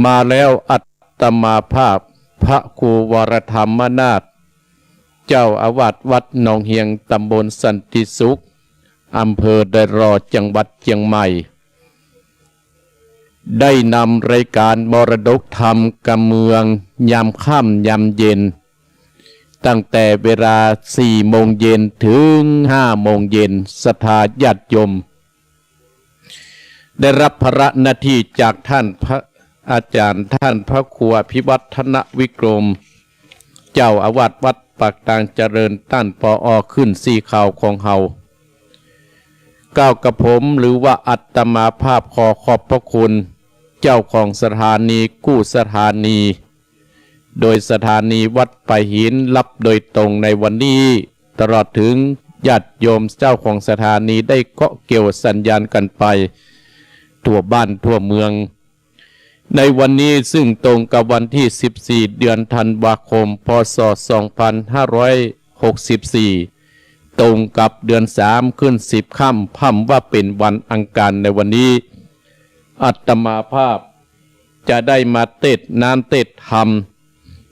มาแล้วอัตมาภาพพระครูวรธรรมนาถเจ้าอาวาสวัดหนองเฮียงตำบลสันติสุขอำเภอไดรอจังหวัดเชียงใหม่ได้นำรายการมรดกธรรมกำเมืองยามค่ำยามเย็นตั้งแต่เวลา4 โมงเย็นถึง5 โมงเย็นศรัทธาญาติโยมได้รับภาระหน้าที่จากท่านพระอาจารย์ท่านพระครูพิวัฒนวิกรมเจ้าอาวาสวัดปากตางเจริญต้านปอขึ้น4 ข่าวของเฮาก้าวกับผมหรือว่าอัตมาภาพขอขอบพระคุณเจ้าของสถานีกู้สถานีโดยสถานีวัดไปหินรับโดยตรงในวันนี้ตลอดถึงญาติโยมเจ้าของสถานีได้เกาะเกี่ยวสัญญาณกันไปทั่วบ้านทั่วเมืองในวันนี้ซึ่งตรงกับวันที่14 เดือนธันวาคมพศ 2564ตรงกับเดือน3ขึ้น10 ค่ำค่ำว่าเป็นวันอังคารในวันนี้อาตมาภาพจะได้มาเทศน์น้ำเทศน์ธรรม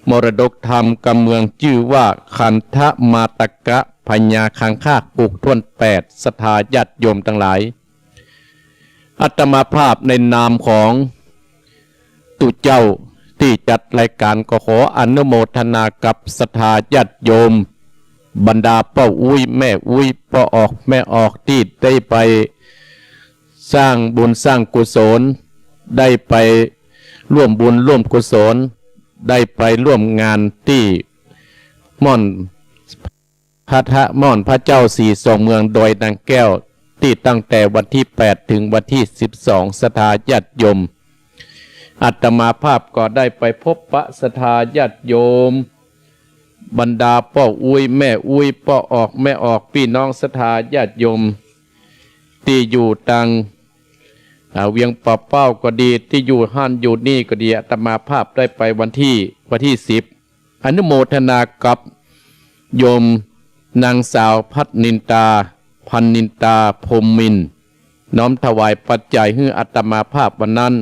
มรดกธรรมกำเมืองชื่อว่าขันธมาตกะพญาคังคากปลูกท่วน8ศรัทธาญาติโยมทั้งหลายอาตมาภาพในนามของตุเจ้าที่จัดรายการก็ขออนุโมทนากับศรัทธาญาติโยมบรรดาป้าอุ้ยแม่อุ้ยป้าออกแม่ออกที่ได้ไปสร้างบุญสร้างกุศลได้ไปร่วมบุญร่วมกุศลได้ไปร่วมงานที่ม่อนพระเจ้าสีสองเมืองโดยนางแก้วที่ตั้งแต่วันที่8ถึงวันที่12ศรัทธาญาติโยมอาตมาภาพก็ได้ไปพบปะศรัทธาญาติโยมบรรดาป้าอุ้ยแม่อุ้ยป้าออกแม่ออกพี่น้องศรัทธาญาติโยมที่อยู่ตังเวียงป่าเป้าก็ดีที่อยู่ห้านอยู่นี่ก็ดีอาตมาภาพได้ไปวันที่10อนุโมทนากับโยมนางสาวพัฒนินตาพันนินตาพรหมมินน้อมถวายปัจจัยให้อาตมาภาพวันนั้น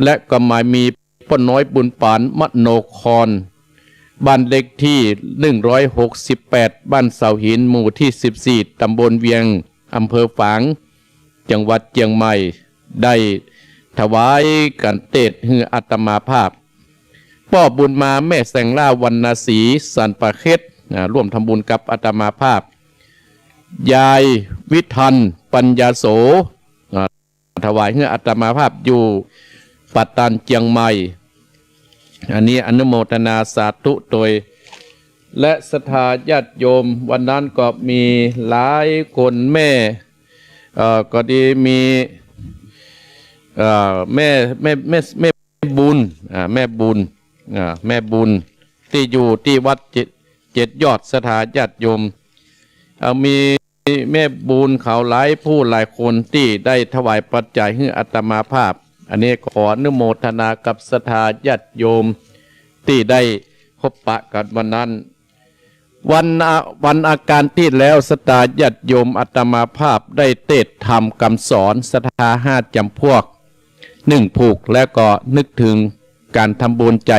และก็มามีป้าน้อยบุญปานมโนครบ้านเล็กที่168บ้านเสาหินหมู่ที่14ตำบลเวียงอำเภอฝางจังหวัดเชียงใหม่ได้ถวายกันเทศน์ให้อาตมาภาพพ่อบุญมาแม่แสงล่าวรรณศรีสันปะเค็ดร่วมทำบุญกับอาตมาภาพยายวิทันปัญญาโสถวายให้อาตมาภาพอยู่ปัตตานเชียงใหม่อันนี้อนุโมทนาสาธุโดยและศรัทธาญาติโยมวันนั้นก็มีหลายคนแม่ก็ดีมีแม่บุญแม่บุญที่อยู่ที่วัดเจ็ดยอดศรัทธาญาติโยมมีแม่บุญเขาหลายผู้หลายคนที่ได้ถวายปัจจัยให้อาตมาภาพอันนี้ขออนุโมทนากับศรัทธาญาติโยมที่ได้พบปะกันวันนั้นวันอาการที่แล้วศรัทธาญาติโยมอาตมาภาพได้เทศน์ธรรมคำสอนศรัทธา5 จำพวก1 ผูกและก็นึกถึงการทำบุญใจ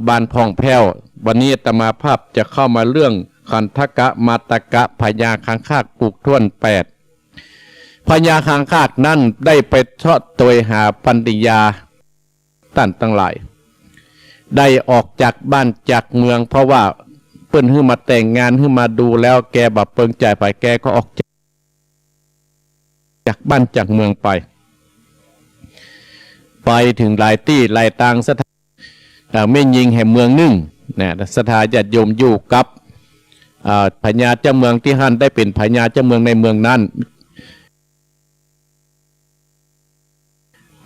บานพองแผ้ววันนี้อาตมาภาพจะเข้ามาเรื่องขันธกะมาตกะพญาคังคากปลูกท่วน8พญาคังคากนั่นได้ไปทอดตัวหาปัญญาท่านทั้งหลายได้ออกจากบ้านจากเมืองเพราะว่าเปิ้นขึ้นมาแต่งงานขึ้นมาดูแล้วแกแบบเปิงใจไปแกก็ออกจากบ้านจากเมืองไปถึงหลายที่หลายต่างสถานไม่ยิงแห่งเมืองนึ่งนะสถานญาติโยมอยู่กับพญาเจ้าเมืองที่ฮั่นได้เป็นพญาเจ้าเมืองในเมืองนั้น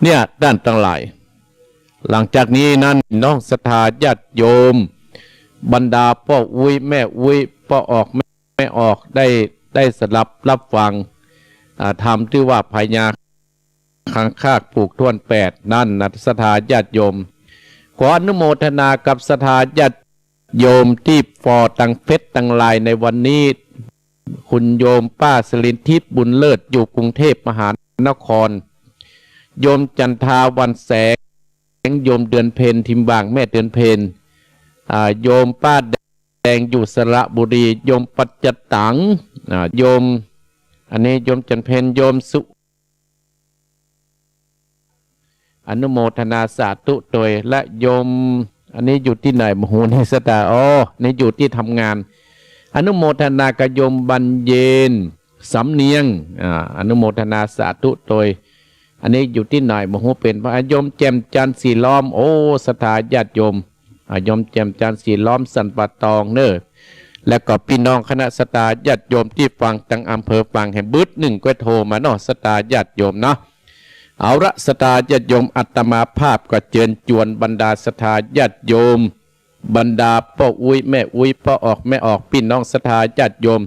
เนี่ยด้านทั้งหลายหลังจากนี้นั้นน้องศรัทธาญาติโยมบรรดาพ่ออุ้ยแม่อุ้ยพ่อออกแม่ออกได้สลับรับฟังธรรมที่ว่าพญาคังคากปลูกท่วน8นั่นนะศรัทธาญาติโยมขออนุโมทนากับศรัทธาญาติโยมที่ฟอตังเพชรตังลายในวันนี้คุณโยมป้าสลินทิพย์บุญเลิศอยู่กรุงเทพมหานคร โยมจันทาวันแสงโยมเดือนเพ็ญทิมบางแม่เดือนเพ็ญโยมป้าแดงอยู่สระบุรีโยมปัจจตังโยมอันนี้โยมจันเพ็ญโยมสุอนุโมทนาสาธุโดยและโยมอันนี้อยู่ที่ไหนมโหในสตานี่อยู่ที่ทำงานอนุโมทนากโยมบรรเยนสำเนียงอนุโมทนาสาธุโดยอันนี้อยู่ที่ไหนมโหเป็นพระโยมแจ่มจันทร์สีล้อมสถาญาติโยมโยมแจ่มจันทร์สีล้อมสันปะตองเนอและก็พี่น้องคณะสตาญาติโยมที่ฟังตั้งอำเภอฟังแห่งบึ้ดหนึ่งก็โทรมาเนาะสตาญาติโยมเนาะเอาละสตาญาติโยมอัตมาภาพก็เชิญจวนบรรดาสตาญาติโยมบรรดาพ่ออุ้ยแม่อุ้ยพ่อออกแม่ออกพี่น้องสตาญาติโยม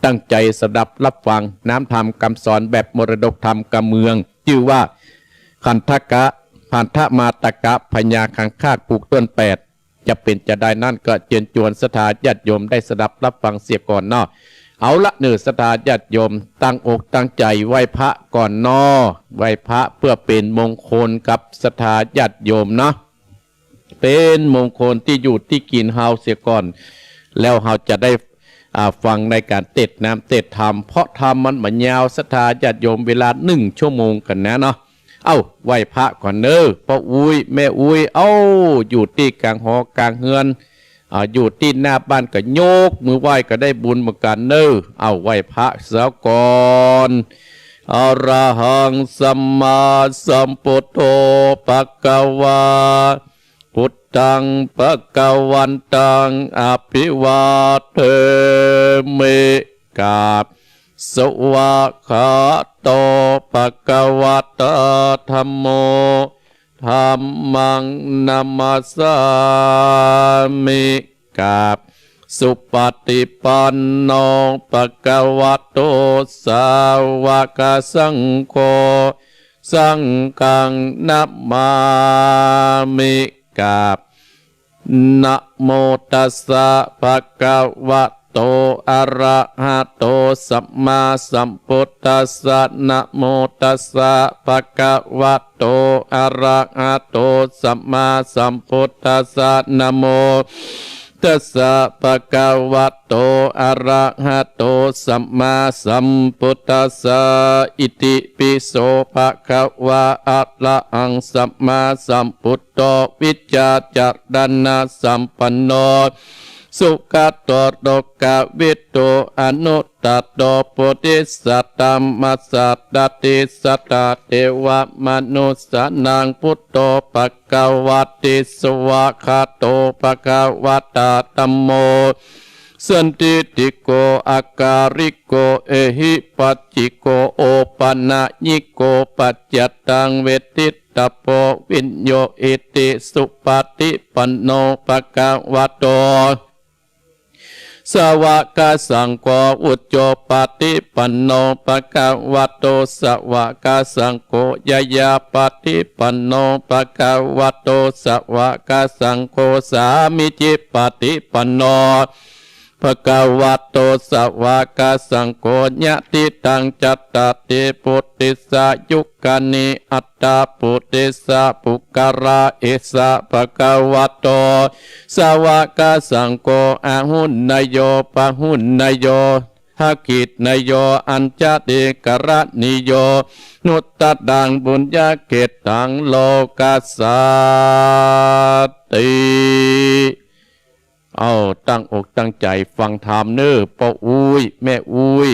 ตั้งใจสดับรับฟังน้ำธรรมคำสอนแบบมรดกธรรมกำเมืองชื่อว่าขันธกะพันธมาตกะพญาคังคาดปลูกต้น8จะเป็นจะได้นั่นก็เชิญจวนสตาญาติโยมได้สดับรับฟังเสียก่อนเนาะเอาละเนื้อสตาญาติโยมตั้งอกตั้งใจไหว้พระก่อนนอไหว้พระเพื่อเป็นมงคลกับสตาญาติโยมเนาะเป็นมงคลที่อยู่ที่กินเฮาเสียก่อนแล้วเฮาจะได้ฟังในการเทศน้ำเทศธรรมเพราะธรรมมันยาวสตาญาติโยมเวลา1 ชั่วโมงกันนะเนาะไหว้พระก่อนเน้อพ่ออุ้ยแม่อุ้ยอยู่ที่กลางหอกลางเฮือนอยู่ที่หน้าบ้านก็โยกมือไหว้ก็ได้บุญเหมือนกันเน้อไหว้พระเสียก่อนอรหังสัมมาสัมพุทโธภะคะวาพุทธังภะคะวันตังอภิวาเทมิกาบสวากขาโตภะคะวะตาธัมโมธัมมังนัมมัสสามิกาบสุปฏิปันโนภะคะวะโตสาวกสังโฆสังฆังนัมมามิกาบนะโมตัสสะภะคะวะโตอะระหะโตสัมมาสัมพุทธัสสะนะโมตัสสะภะคะวะโตอะระหะโตสัมมาสัมพุทธัสสะนะโมตัสสะภะคะวะโตอะระหะโตสัมมาสัมพุทธัสสะอิติปิโสภะคะวะอะระหังสัมมาสัมพุทโธวิจจาจารณะสัมปันโนสุขโตโตกะวิโตอนุตตโตโพธิสัตตัมมัสสัตตติสัตตเทวมนุสสานังพุทโธภควติสวะคาโตภควตาธัมโมสันติติโกอาการิโกเอหิปัจจิโกโอปัญญิโกปัจจตังเวทิตโพวิญโยอิติสุปฏิปันโนภควโตสวากาสังโฆอุจโจปฏิปันโนภควโตสวากาสังโฆยายาปฏิปันโนภควโตสวากาสังโฆสามิจิปฏิปันโนภควโตสวากาสังโฆญาติตังจัตตติปุติสายุกานิอัตตาปุติสาปุกราเอสะภควโตสวากาสังโฆอาหุนนโยปะหุนนโยหกิจนโยอัญจติกรณิโยนุตตดังบุญญาเกตังโลกัสสติตั้งอกตั้งใจฟังธรรมเน้อพ่ออุ้ยแม่อุ้ย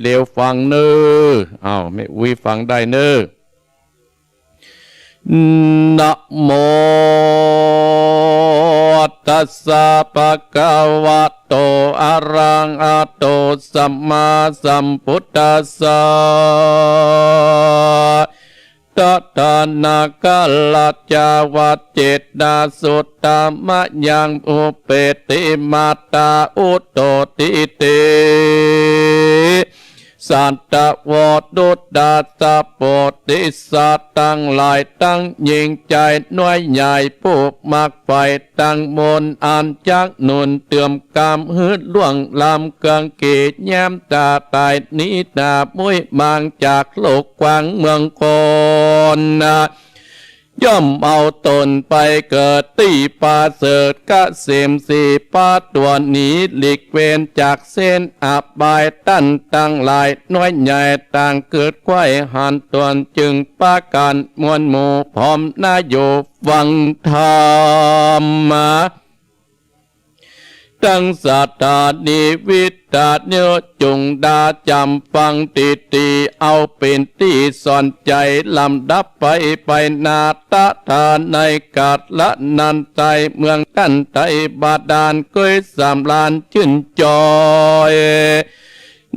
เร็วฟังเน้อแม่อุ้ยฟังได้เน้อนะโมตัสสะภะคะวะโตอะระหะโตสัมมาสัมพุทธัสสะตถานาคัลลจาวัจเจตนาสุตตามะยังอุเปติมาตาอุตโตติเตส สัตตวดุดดาตาโปติสัตตั้งหลายตั้งยิงใจน้อยใหญ่ผู้มักไปตั้งมนอันจักนุนเติมกามหืดล่วงลำกังเกตแย้มตาตายนี้ตามุ้ยมางจากโลกกว้างเมืองโคนย่อมเอาตนไปเกิดตีปาเสดกะเสมสีปาตัวหนีหลีกเว้นจากเส้นอับบายตั้นตั้งหลายน้อยใหญ่ต่างเกิดควายหันตวนจึงปาการมวลหมู่พร้อมนาโยฟังธรรมะตั้งสัตตานิวิตาเนื้อจงดาจำฟังตีเอาเป็นที่สอนใจลำดับไปนาตะทานในกาดละนันใจเมืองกันไตบาดาลก้อยสามลานชื่นจอย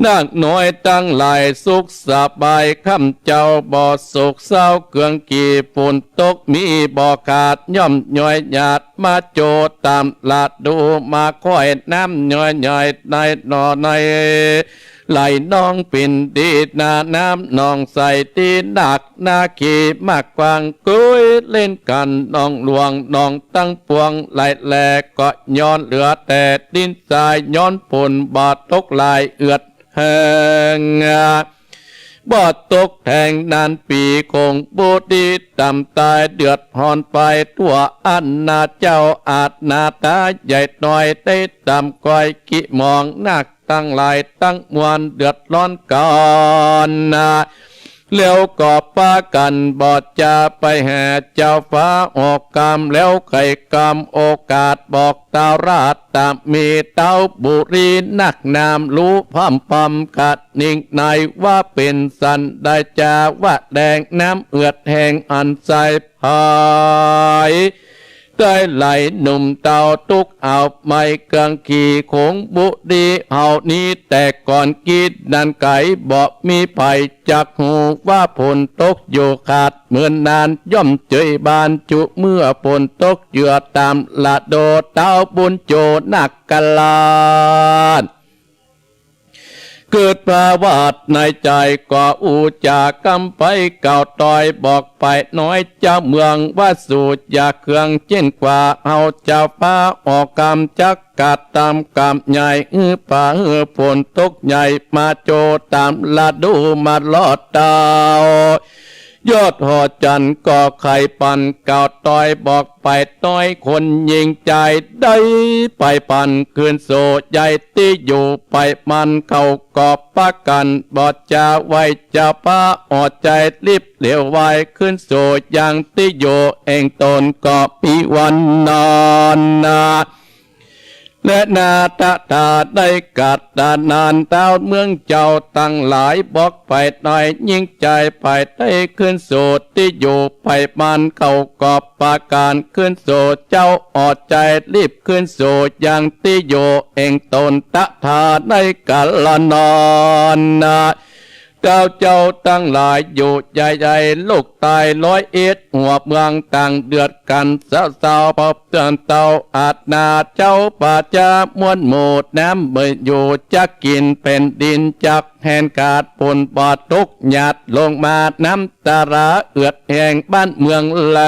นักน้อยตั้งหลายสุขสบายข้าเจ้าบ่อสุขเศร้าเกืองกี่ฝนตกมีบ่อขาดย่อมย่อยหยาดมาโจตามลาดดูมาค่อยน้ำย่อยในนอในไหลน้องปิ่นดีนาน้ำนองใส่ตีดักนาขีมากกวางกุ้ยเล่นกันน้องหลวงน้องตั้งปวงไหลแหลก็ย้อนเหลือแต่ดินทรายย้อนฝนบาดตกลายเอือดแหงบอดตกแทงนานปีคงบุดีตำตายเดือดหอนไปทั่วอันนาเจ้าอาจนาตาใหญ่หน่อยได้ตำก้อยกิมองนักตั้งหลายตั้งมวลเดือดร้อนก่อนแล้วก็ปากันบอดจะไปแห่เจ้าฟ้าออกกรรมแล้วไข่กรรมโอกาสบอกตาราชตามมีเต้าบุรีนักนามรู้พัมกัดนิ่งในว่าเป็นสันได้จาว่าแดงน้ำเอือดแห่งอันใสพายได้ไหลหนุ่มเต่าตุกเอาไม่เกังขี่คงบุดีเฮานี้แต่ก่อนกิดนันไก่บอกมีไผ่จักหูว่าฝนตกโยขาดเหมือนนานย่อมเจยบานจุเมื่อฝนตกเยือตามละโดเต้าบุญโจนักกลาดเกิดประวัติในใจก็อูจากำไปเก่าต่อยบอกไปน้อยเจ้าเมืองว่าสูตรอยาเครื่องเช่นกว่าเอาเจ้าป้าออกกำจักกัดตามกำใหญ่ป่าฝนตกใหญ่มาโจตามละดูมาลอดดาวยอดหอจันก็ไข่ปันเก่าต่อยบอกไปต้อยคนยิงใจได้ไปปันคืนโซใหญ่ที่อยู่ไปมันเขากอบปะกันบอดจะไว้จะป้าอดใจรีบเหลียวไว้ขึ้นโซอย่างที่อยู่เองตนก็ปีวันนอนและนาตาตาได้กัดดานานเต้าเมืองเจ้าตั้งหลายบอกไปหน่อยยิ่งใจไปได้ขึ้นโสดที่อยู่ไปมันเขากอบปาการขึ้นโสดเจ้าอดใจรีบขึ้นโสดอย่างที่อยู่เองตนตาตาได้กัดละนอนเจ้าตั้งหลายอยู่ใหญ่ๆลูกตาย101หัวเมืองต่างเดือดกันสาวๆพบเตือนเต้าอาจนาเจ้าป่าจะมวนหมูดน้ำเบื่ออยู่จะกินเป็นดินจักแห่งกาดปนบอดตกหยาดลงมาน้ำตาราเอือดแห่งบ้านเมืองแร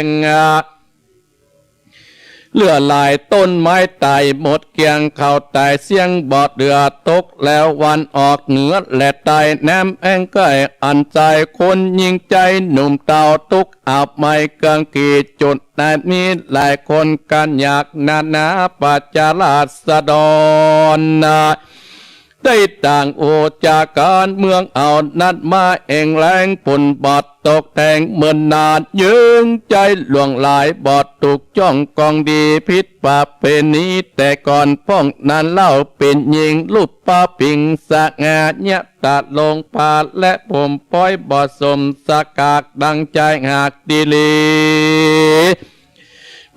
งเลือลายต้นไม้ตายหมดเกียงเขาตายเสียงบอดเดือตกแล้ววันออกเหนือและตายน้ำแองเกยอันใจคนยิงใจหนุ่มเต่าตุกอาบไม่เกิงกีจุดแต่มีหลายคนกันอยากนาปัจจาราษฎรได้ต่างโอจากการเมืองเอานัดมาเองแรงผลบอดตกแต่งเหมือนนานยืงใจหลวงหลายบอดถูกจ้องกองดีพิษป่าเป็นนี้แต่ก่อนพ้องนั้นเล่าเป็นยิงรูปป้าปิงสะงาเนี่ยตัดลงปาและผมป้อยบอดสมสกากดังใจหากดีลี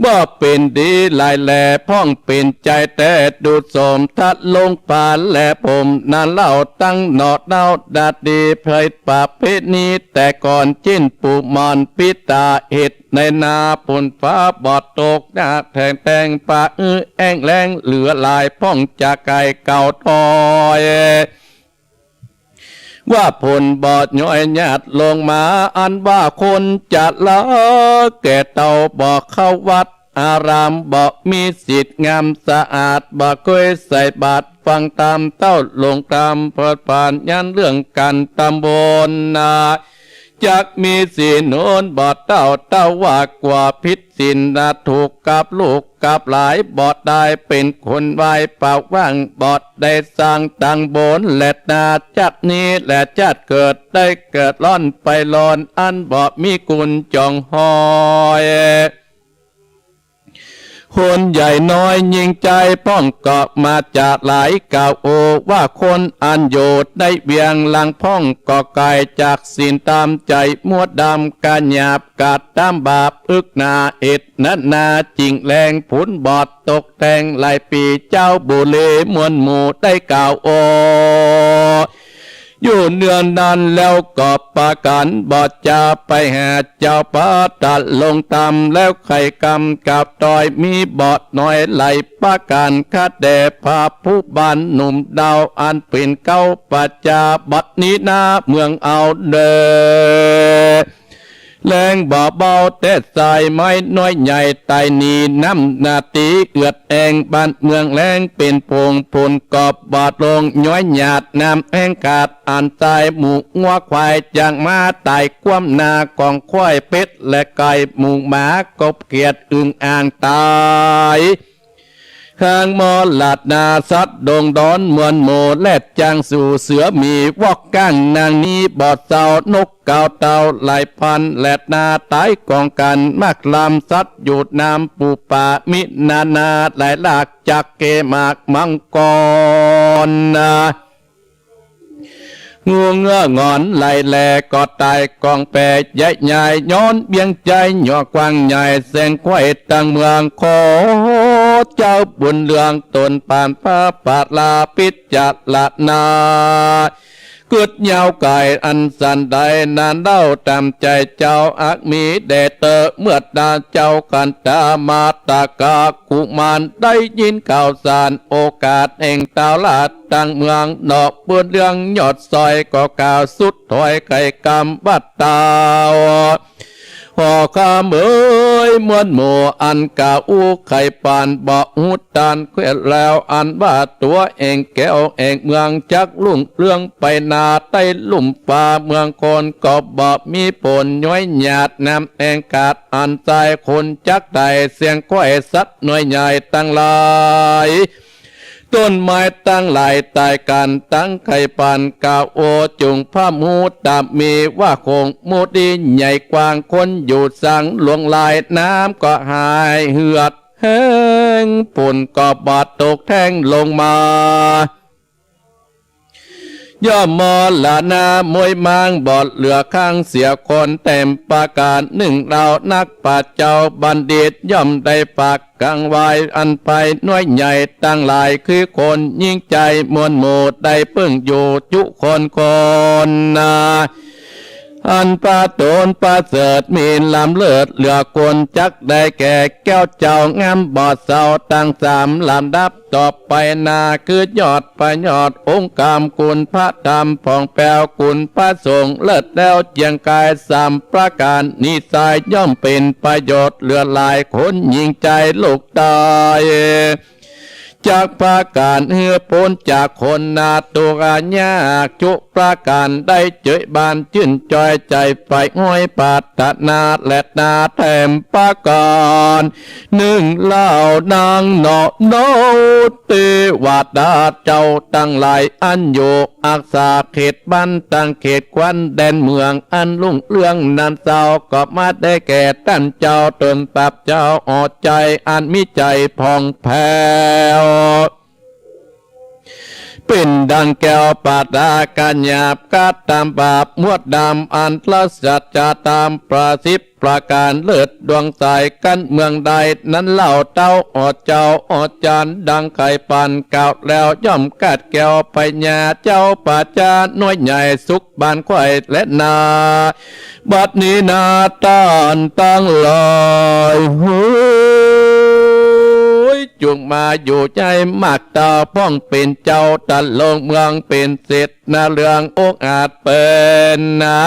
ว่าเป็นดีลายแหล่พ่องเป็นใจแต่ดูดสมทัดลงปานและผมนั่นเล่าตั้งหนอดเล่าดาดีเพยป่าเพศนี้แต่ก่อนจิ้นปูมอนพิตาเห็ดในนาปนฟ้าบอดตกหน้าแทงป่าแองแรงเหลือลายพ่องจากไก่เก่าทอย ว่าผลบอดย่อยญาติลงมาอันว่าคนจะละแก่เต่าบอกเข้าวัดอารามบอกมีสิทธิ์งามสะอาดบอกเคยใส่บาตรฟังตามเต้าลงตามเพิดผ่านยันเรื่องกันตำบลนาจักมีสีโนนบอดเต้าว่ากว่าพิษสินนาถูกกับลูกกับหลายบอดได้เป็นคนไว้เป่าว่างบอดได้สร้างตังบนและนาจัดนี้และจัดเกิดได้เกิดล่อนไปลอนอันบอดมีกุญจองหอยคนใหญ่น้อยยิงใจป้องเกาะมาจากหลายกล่าวโอว่าคนอันโยดได้เบียงหลังพ้องก่อไก่จากสินตามใจมวดดำกาหยาบกาดตามบาปอึกนาเอ็ดนันนาจิงแรงผุนบอดตกแต่งหลายปีเจ้าบุเลมวลหมู่ได้กล่าวโออยู่เนือนนันแล้วก็ประกันบอดจะไปหาเจ้าปาตัดลงตำแล้วไข่กำกับตอยมีบอดน้อยไหลประกันคาแด่พาผู้บันหนุ่มดาวอันเป็นเก้าปัจจาบัดนี้นาเมืองเอาเดแรงบ่เบาแต่สายไม้น้อยใหญ่ไตนีน้ำนาตีเอือดแองบ้านเมืองแรงเป็นโพงพลกอบบาดลงย้อยหยาดน้ำแองกาดอ่านตายหมูงัวควายจางมาตายคว่ำนากองควายเป็ดและไก่หมูหมากบเกียดอึ่งอ่างตายข้างมอลาดนาสัดดงดอนมวนโมแลดจางสู่เสือมีวอกก้างนางนี้บอดเสานกเก่าเต่าหลายพันแลดนาตายกองกันมากลำสัดหยุดน้ำปูป่ามินาหลายหลากจากเกมากมังกรงูเงื้องอนไหลแหลกอดตายกองแปรใหญ่ใหญ่ย้อนเบียงใจหย่อกว้างใหญ่แสงไข่ตั้งเมืองขอเจ้าบุญเรืองตนปานพระปาลาปิจจละนาเกิดยาวไก่อันสันใดนานเล่าตามใจเจ้าอักมีเดเตอเมื่อดาเจ้ากันตามาตากากุมารได้ยินข่าวสารโอกาสแห่งตาลาดตั้งเมืองดอกเปื้อนเรื่องยอดซอยก็กล่าวสุดถอยไก่กำบัดตาวพอข้ามเอ้ยมวนหมู่อันกาอูไข่ปานบ่หูตานเขวดแล้วอันว่าตัวเองแก้วเองเมืองจักลุ่งเรื่องไปนาใต้ลุ่มป่าเมืองคนก็บ่มีผลย้อยหยาดน้ำเองกาดอันใจคนจักใดเสียงก้อยสัตว์หน่วยใหญ่ตั้งหลายต้นไม้ตั้งหลายตายกันตั้งไข่ปันกาโอจุงพระมูตามมีว่าคงมูดีใหญ่กว้างคนอยู่สังหลวงลายน้ำก็หายเหือดแห้งปุ่นก็บาดตกแท่งลงมาย่อมมอลานามวยมางบอดเหลือข้างเสียคนเต็มปาการหนึ่งเรานักป่าเจ้าบัณฑิตย่อมได้ปากกังวายอันไปน้อยใหญ่ตั้งหลายคือคนยิ่งใจมวลหมู่ได้เพิ่งอยู่จุคนอันปาโตนปาเสดมีลำเลิศเหลือกนจักได้แก่แก้วเจ้างามบอดเสาตั้งสามลำดับต่อไปนาคือยอดประยอดองค์กรรมคุณพระธรรมผ่องแผ้วคุณพระสงฆ์เลิศแล้วเจียงกายสามประการนิสัยย่อมเป็นประโยชน์เหลือหลายคนยิ่งใจลูกตายจากประการเฮือพ้นจากคนนาตัวญาจุประการได้เจยบานชื่นจอยใจไปห้อยปาตนาและนาแถมประการหนึ่งเล่านางเนาะโนเตวาดาเจ้าตั้งหลายอันโยอักษาเขตบ้านตั้งเขตควันแดนเมืองอันลุ่งเรื่องนันเศร้าก็มาได้แก่ท่านเจ้าตนปรับเจ้าอดใจอันมิใจพองแผ้วเป็นดังแก้วปาดาการหยาบกาดตามบาปมวดดำอันละสัจจะตามประสิบประการเลิศดวงใจกันเมืองใดนั้นเล่าเต้าอดเจ้าอดจานดังไข่ปันเก่าแล้วย่อมกัดแก้วไปญาเจ้าป่าจาน้อยใหญ่สุขบานไข่และนาบัดนี้นาตานตั้งลอย จุงมาอยู่ใจมากตาป้องเป็นเจ้าตันลงเมืองเป็นเศรษฐนาเรืองอกอาจเป็นนะ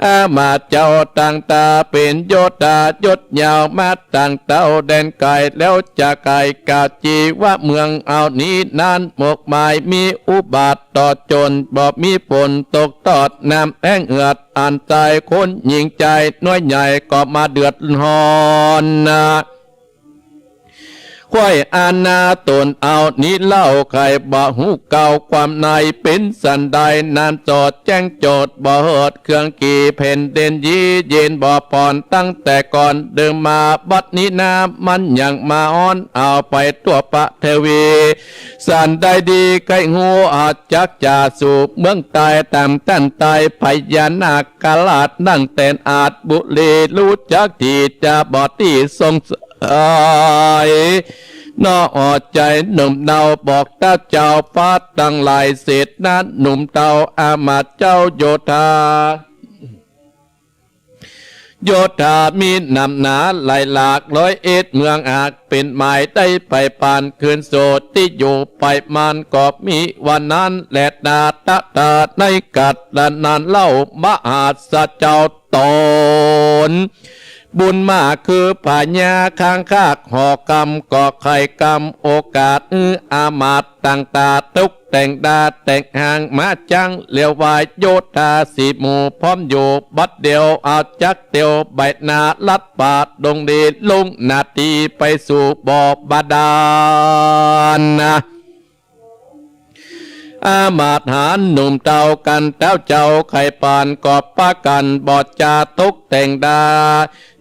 อามาเจ้าต่างตาเป็นโยธายศยาวมาต่างเต้าแดนไกลแล้วจะไกลกาจีว่าเมืองเอานี้นานหมกหมายมีอุบาทต่อจนบ่มีฝนตกตอดน้ำแห้งเหือดอันใจคนหญิงใจน้อยใหญ่ก็มาเดือดร้อนนะควายอาณาตนเอานี้เล่าใครบ่หูเก่าความในเป็นสันใดนานจอดแจ้งโจทย์บ่เหิดเครื่องกี่เพ่นเด่นยีเย็นบ่ปอนตั้งแต่ก่อนเดิมมาบัดนี้นามันยังมาอ้อนเอาไปตัวปะเทวีสันใดดีไก่หูอาจจักจ่าสู่เมืองตายตามตั้นตายพญานาคกาลาดนั่งเต้นอาจบุรีรู้จักที่จะบอดที่ทรงนออดใจหนุ่มเนาบอกตาเจ้าฟ้าตั้งหลายเศษนั้นหนุ่มเตาอามาตย์เจ้าโยธาโยธามีนำหนาหลายหลากร้อยเอ็ดเมืองอาจเป็นหมายได้ไปปานคืนโสดที่อยู่ไปมันก็มีวันนั้นแหละดาตะตาในกัดละนานเล่ามหาสเจ้าตนบุญมาคือผาญาข้างคากหอกรรมก่อไข่กรรมโอกาสอามาตต่างตาตุกแต่งดาแต่งหางมาจังเลี้ยววายโยธาสีหมู่พร้อมอยู่บัดเดียวเอาจักเตียวใบนาลัดปาดดงเดชลงนาทีไปสู่บ่อบาดาลนะอามาตหารหนุ่มเจ้ากันเต้าเจ้าไข่ปานกอบปากันบอดจาตุกแต่งดา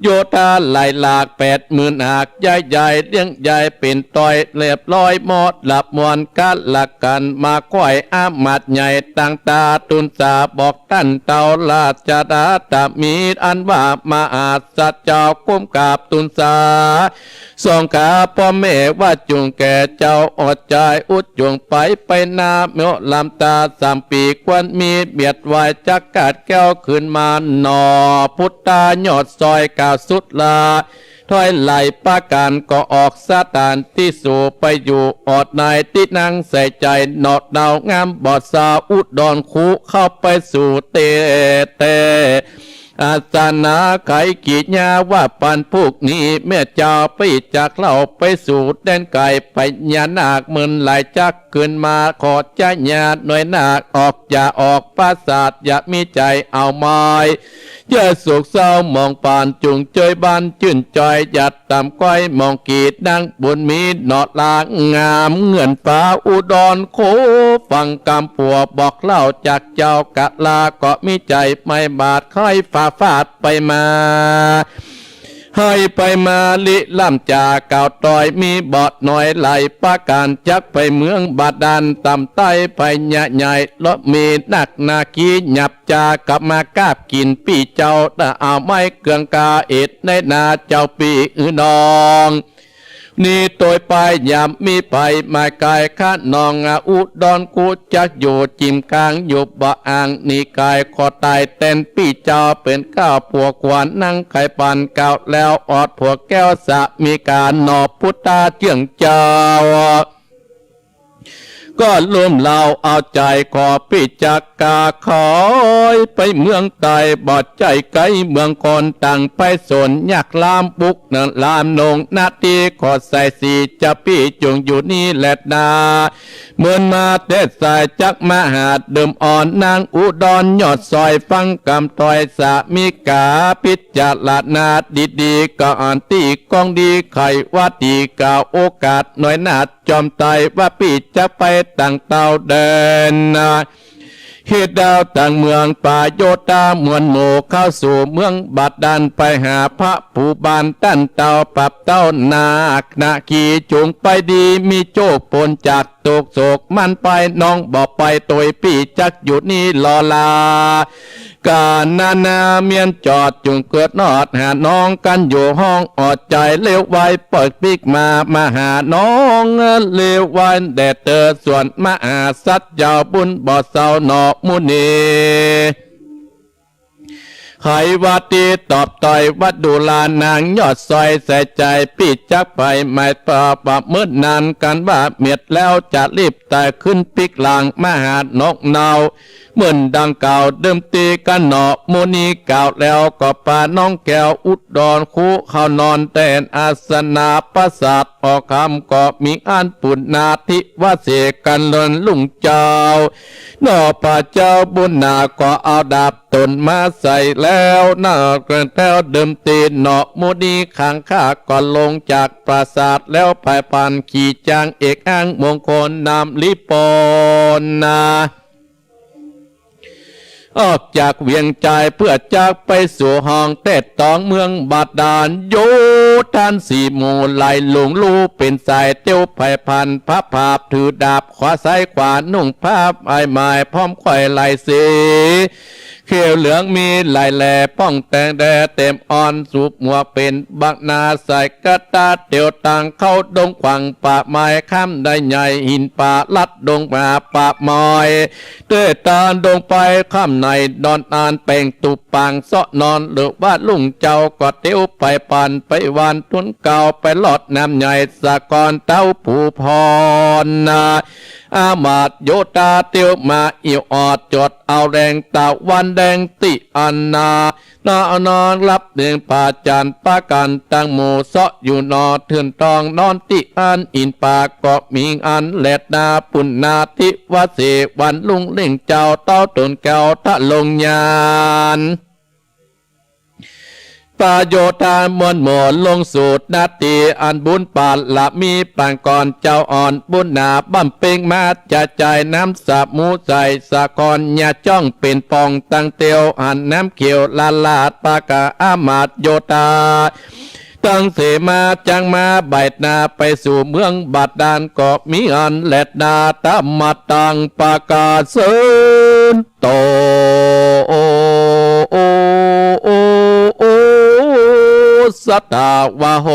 โยธาไหลหลาก80,000หากใหญ่เลี้ยงใหญ่เป็นต้อยเรียบร้อยหมดหลับมวนกันหลักกันมาค่อยอามาตใหญ่ต่างตาตุนสาบอกตั้นเต้าราชดาตามีอันว่ามาอาจสัจเจ้าก้มกราบตุนสาสองขาพ่อแม่ว่าจุงแก่เจ้าอดใจอุดจงไปนาเมื่อลำตา3 ปีควันมีเบียดไว้จักกาดแก้วขึ้นมาหนอพุทธายอดซอยกาสุดลาถอยไหลปาการก็ออกสถานที่สู่ไปอยู่อดนายที่นั่งใส่ใจนอดดาวงามบอดสาวอุดรคูเข้าไปสู่เตอาสนาไขกีญาว่าปันพวกนี้แม่เจ้าไปจากเล่าไปสู่แดนไก่ไปญานาคมึนไหลจักขึ้นมาขอใจญาหน่วยนาคออกอย่าออกปราสาทอย่ามีใจเอาไม้อย่าสุกเศร้ามองปานจุงเจยบานจื่นจอยหยัดตามก้อยมองกีดดังบุญมีหนอดลางงามเงื่อนฟ้าอุดรโคฟังกำปัวบอกเล่าจากเจ้ากะลาก็มีใจไม่บาดค่อยฝ่าฟาดไปมาให้ไปมาลิล่ำจากเก่าต่อยมีบอดหน่อยไหลปาการจักไปเมืองบาดาลต่ำใต้ไปใหญ่แล้วมีนักนาคีหยับจากลับมากาบกินปีเจ้าแต่เอาไม้เกลืองกาเอ็ดในนาเจ้าปีนองนี่ตัวไปยามมีไปมากายข้านองอุดรกูจักอยู่จิมกลางอยู่บ่อ่างนี่กายขอตายเต้นปีเจ้าเป็นก้าวผัวขวานนั่งไข่ปันเก่าแล้วออดผัวแก้วสะมีการนอบพุทธาเจียงเจ้าก็ร่วมเราเอาใจขอพิจักกาคอยไปเมืองใต้บอดใจไกลเมืองคนต่างไปสนอยากลามบุกนั่นลามนงนาทีขอใส่สีจะพี่จงอยู่นี่แหละนาเหมือนมาเทศสายจักมาหาเดิมอ่อนนางอุดรยอดซอยฟังกำถอยสามิกาพิจารณาดีๆก็อ่านตีกองดีไขว่าดีกล่าวโอกาสหน่อยนาจอมไตว่าพี่จะไปต่างเต้าเดินเหตุดาวต่างเมืองป่าโยธามวลหมู่เข้าสู่เมืองบาดาลไปหาพระผู้บานตั้นเต้าปรับเต้านาคนาขี่จุงไปดีมีโจกปนจากตกโศกมันไปน้องบอกไปตัวพี่จักอยู่นี่รอลากานาเมียนจอดจุงเกิดนอดหาน้องกันอยู่ห้องอดใจเลี้ยวไว้เปิดปิกมาหาน้องเลี้ยวไว้แดดเตอส่วนมาหาสัตว์ยาวบุญบ่อเศร้าหนอมุนี ไขวัดตีตอบต่อยวัดดูลานางยอดซอยใส่ใจปีจักไปไม่ต่อปรับมืดนานกันว่าเมียดแล้วจะรีบแต่ขึ้นปิกหลังมหานกนาวเหมือนดังเก่าเดิมตีกันหนอโมนีเก่าแล้วก็ป่าน้องแก้วอุดรคู่เขานอนแต่นอาสนาประสาทออกคำก็มีอันปุณนาทิวเสกันเลินลุงเจ้านอป่าเจ้าบุญนาก็เอาดาบตนมาใส่แล้วหน้าเกินแล้วเดิมตีหนอโมนีขังข้าก่อนลงจากปราสาทแล้วไปพันขี่จางเอกอ้างมงคลนำลิปอนนาออกจากเวียงใจเพื่อจากไปสู่ห้องเต็ดตองเมืองบาดาลโยท่านสีหมูไหลหลงลูเป็นสายเตี้ยวไผ่พันพระภาพถือดาบขวาซ้ายขวานุ่งผ้าไอไม้พร้อมข่อยไหลสีเขียวเหลืองมีลายแหล่ป้องแต่งแดเต็มอ่อนสูบหัวเป็นบักนาใส่กระตาเตียวต่างเข้าดงขวังป่าไม้ข้ามได้ใหญ่หินป่าลัดดงป่าป่าไม้เตตาดงไปข้ามในดอนอ่านเป่งตุปางเสาะนอนหรือว่าลุงเจ้าก็เตียวไปปันไปวันทุนเก่าไปหลอดน้ำใหญ่สะกอนเต้าผู้พรนาอามาตโยตาเตียวมาเอียวออดจดเอาแรงตะวันแดงติอันนานอนรับเดือนป่าจันปากันตังโมเสาะอยู่นอเถื่อนตองนอนติอันอินปากก็มีอันแลดนาปุณนาทิวเสวันลุงเล่งเจ้าเต้าตนแก้วทะลงยานปาโยธามวลหมดลงสูตรนาตีอันบุญปาละมีปางก่อนเจ้าอ่อนบุญนาบัมเป่งมาจะใจน้ำสาบมูใส่สะกอนยาจ้องเป็นปองตั้งเตียวหันน้ำเขียวลาลาดปากาอามาตโยธาตั้งเสมาจังมาใบนาไปสู่เมืองบาดาลก็มีอันแลดนาตามาตังปากาเสินโตโอโอโอโอสัตวะโห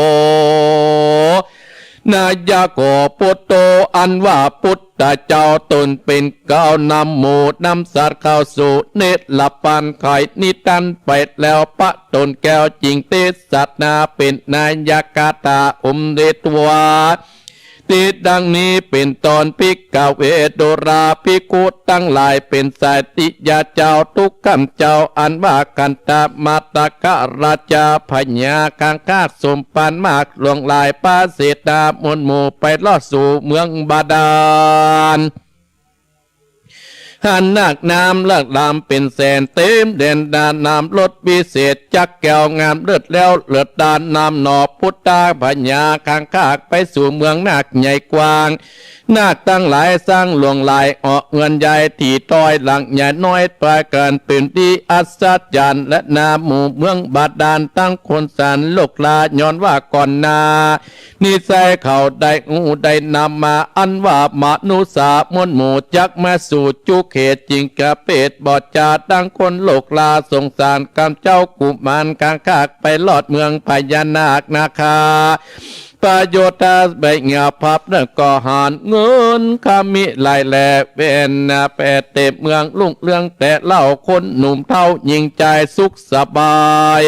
นายาโกปุตโตอันว่าพุทธเจ้าตนเป็นก้าวนำหมู่นำสัตว์เข้าสู่เนตรละปันไข่นิตันไปแล้วปะตนแก้วจริงเตสัตนาเป็นนายากาตาเดตวาติดดังนี้เป็นตอนพิกเวโดราพิกุตั้งหลายเป็นสายติยาเจ้าทุกคำเจ้าอันว่ากันตามาตากะราชาพญากังคาสมปันมากหลวงลายป้าเสดามนหมู่ไปลอดสู่เมืองบาดาลหันนักน้ำเลิกลามเป็นแสนเต็มเด่นดานน้ำรถพิเศษจักแก้วงามเลือดแล้วเลือดดานน้ำหนอพุทธาพญาข้างคากไปสู่เมืองนาคใหญ่กว้างนาคตั้งหลายสร้างหลวงลายออกเงินใหญ่ที่ต้อยหลังใหญ่น้อยปลายเกินเป็นที่อัศจรรย์และนาหมู่เมืองบาดาลตั้งคนสันโลกลาย้อนว่าก่อนนานิสัยเขาได้งูได้นำมาอันว่ามนุษย์มนหมู่จักมาสู่จุเขตจริงกระเป็ดบอดจาตั้งคนโลกลาสงสารกำเจ้ากุมารกางคากไปลอดเมืองพญานาคนาคาประโยชน์ใบเงาพับนั่นก็หานเงินคามิลายแหลเป็นแปดเต็มเมืองลุ่งเรื่องแต่เล่าคนหนุ่มเท่ายิงใจสุขสบาย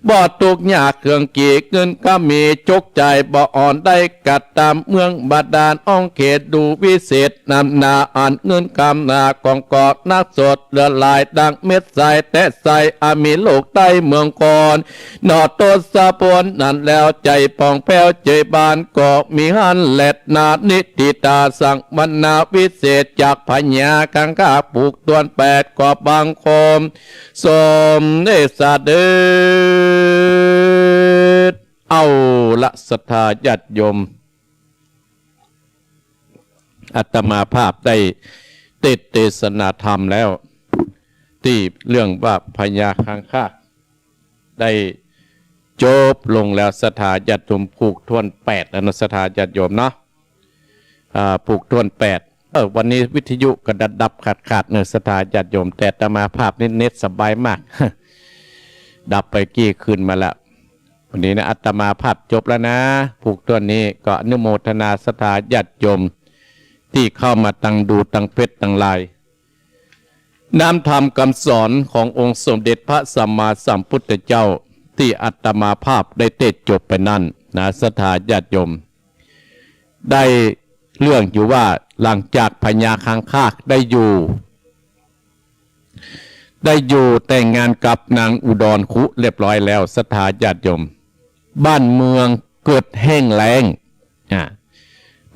บ่ตุกยากเครื่องกีเงินก็มีจกใจบ่อ่อนได้กัดตามเมืองบาดาลอ่องเขตดูวิเศษนำนาอ่านเงินคำนากองกอดนักสดเลือลายดังเม็ดใสแต่ใสอามีโลกใต้เมืองก่อนนอตดสะพนนั่นแล้วใจปองแผ้วใจบานก็มีหันแลดนานิติตาสังบรรณาวิเศษจากพญาคังคาปลูกตัวนแปดกอบบางคมสมเนสเดชเอาละศรัทธาญาติโยมอาตมาภาพได้เทศนาธรรมแล้วที่เรื่องว่าพญาคังคากได้จบลงแล้วศรัทธาญาติโยมผูกทวน8แล้วนะศรัทธาญาติโยมเนาะผูกทวน8วันนี้วิทยุก็ดับขาดเนื้อศรัทธาญาติโยมแต่อาตมาภาพเน็ตสบายมาก ดับไปกี่คืนมาแล้ววันนี้นะอาตมาภาพจบแล้วนะผูกตัวนี้ก็อนุโมทนาศรัทธาญาติโยมที่เข้ามาตั้งดูตั้งเพชรตั้งลาย น้ำธรรมคำสอนขององค์สมเด็จพระสัมมาสัมพุทธเจ้าที่อาตมาภาพได้เทศจบไปนั่นนะศรัทธาญาติโยมได้เรื่องอยู่ว่าหลังจากพญาคังคากได้อยู่แต่งงานกับนางอุดรคุเรียบร้อยแล้วศรัทธาญาติโยมบ้านเมืองเกิดแห้งแล้ง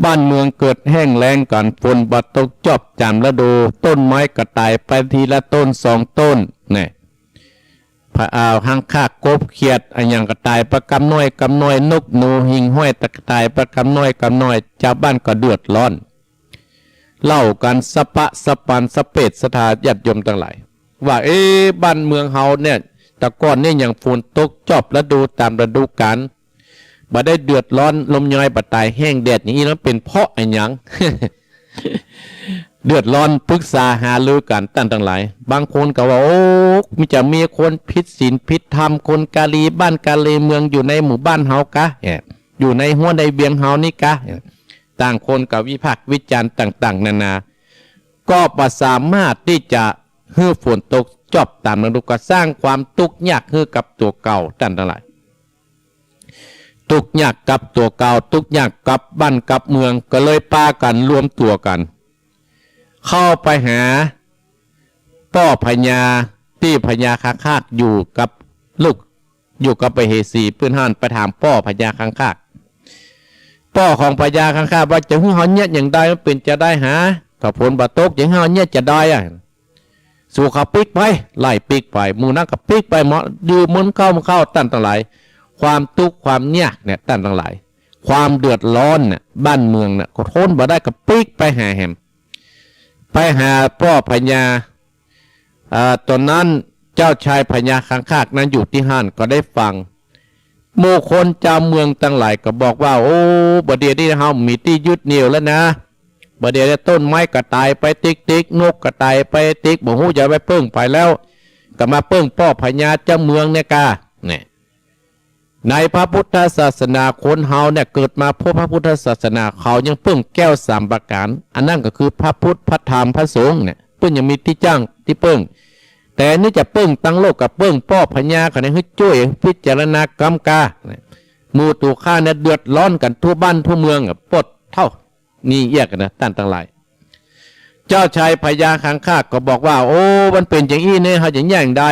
บ้านเมืองเกิดแห้งแล้งกันฝนบัดตกจอบจามฤดูต้นไม้กระต่ายไปทีละต้น2 ต้นเนี่ยพระอาหังคากกบเขียดอันยังกระต่ายประกำน้อยนกหนูหิงห้อยตะกระต่ายประกำน้อยชาวบ้านก็เดือดร้อนเล่ากันสปะสปันสเปดสถาญาติโยมทั้งหลายว่าบ้านเมืองเฮาเนี่ยแต่ก่อนเนี่ยยังฝนตกจอบฤดูตามฤดูกาลบ่ได้เดือดร้อนลมย้อยบ่ตายแห้งแดดอย่างนี้แล้วเป็นเพราะอันหยัง เดือดร้อนปรึกษาหารือกันตั้งหลายบางคนก็ว่าโอ้มีคนผิดศีลผิดธรรมคนกาลีบ้านกาลีเมืองอยู่ในหมู่บ้านเฮากะอยู่ในหัวในเบียงเฮานี่กะต่างคนกับวิพากษ์วิจารณ์ต่างๆนานาก็บ่สามารถที่จะให้ฝนตกจอบตามฤดูกาลสร้างความทุกข์ยากให้กับตัวเก่าตั้งหลายทุกข์ยากกับตัวเก่าทุกข์ยากกับบ้านกับเมืองก็เลยปากันรวมตัวกันเข้าไปหาพ่อพญาที่พญาคังคากอยู่กับลูกอยู่กับไปเฮสีเพื่อนห่านไปถามพ่อพญาคังคากพ่อของพญาคังคากว่าจะให้เขาเนี่ยอย่างใดมันเป็นจะได้หาถ้าผลบาตกอย่างให้เขาเนี่ยจะได้สู่เขาปิกไปไล่ปิกไปมูนักกับปิกไปเหมาะดูมันเข้าตั้งหลายความทุกข์ความยากเนี่ยตั้งหลายความเดือดร้อนเนี่ยบ้านเมืองเนี่ยก็ทนบ่ได้กับปิกไปหาแหมไปหาพ่อพญาตอนนั้นเจ้าชายพญาคังคากนั้นอยู่ที่ห้านก็ได้ฟังหมู่คนเจ้าเมืองตั้งหลายก็บอกว่าโอ้บ่เดียวนี้เฮามีที่ยึดเหนี่ยวแล้วนะบ่เดียวต้นไม้ก็ตายไปติ๊กนกก็ตายไปติ๊กบ่ฮู้จะไปเปิ้งไปแล้วก็มาเปิ้งพ่อพญาเจ้าเมืองเนี่ยกะเนี่ยในพระพุทธศาสนาคนเฮาเนี่ยเกิดมาพบพระพุทธศาสนาเขายังเปิ้งแก้ว3 ประการอันนั้นก็คือพระพุทธพระธรรมพระสงฆ์เนี่ยเปิ้งยังมีที่จ้างที่เปิ้งแต่นี่จะเปิ้งตั้งโลกกับเปิ้งพ่อพญาเขาเนี่ยให้ช่วยพิจารณากรรมกาหมู่ตัวข้าเนี่ยเดือดร้อนกันทั่วบ้านทั่วเมืองปดเท่านี่แยกกันนะตั้งหลายเจ้าชายพญาคังคากก็บอกว่าโอ้มันเป็นอย่างนี้เนี่ยเขาอย่างแย่งได้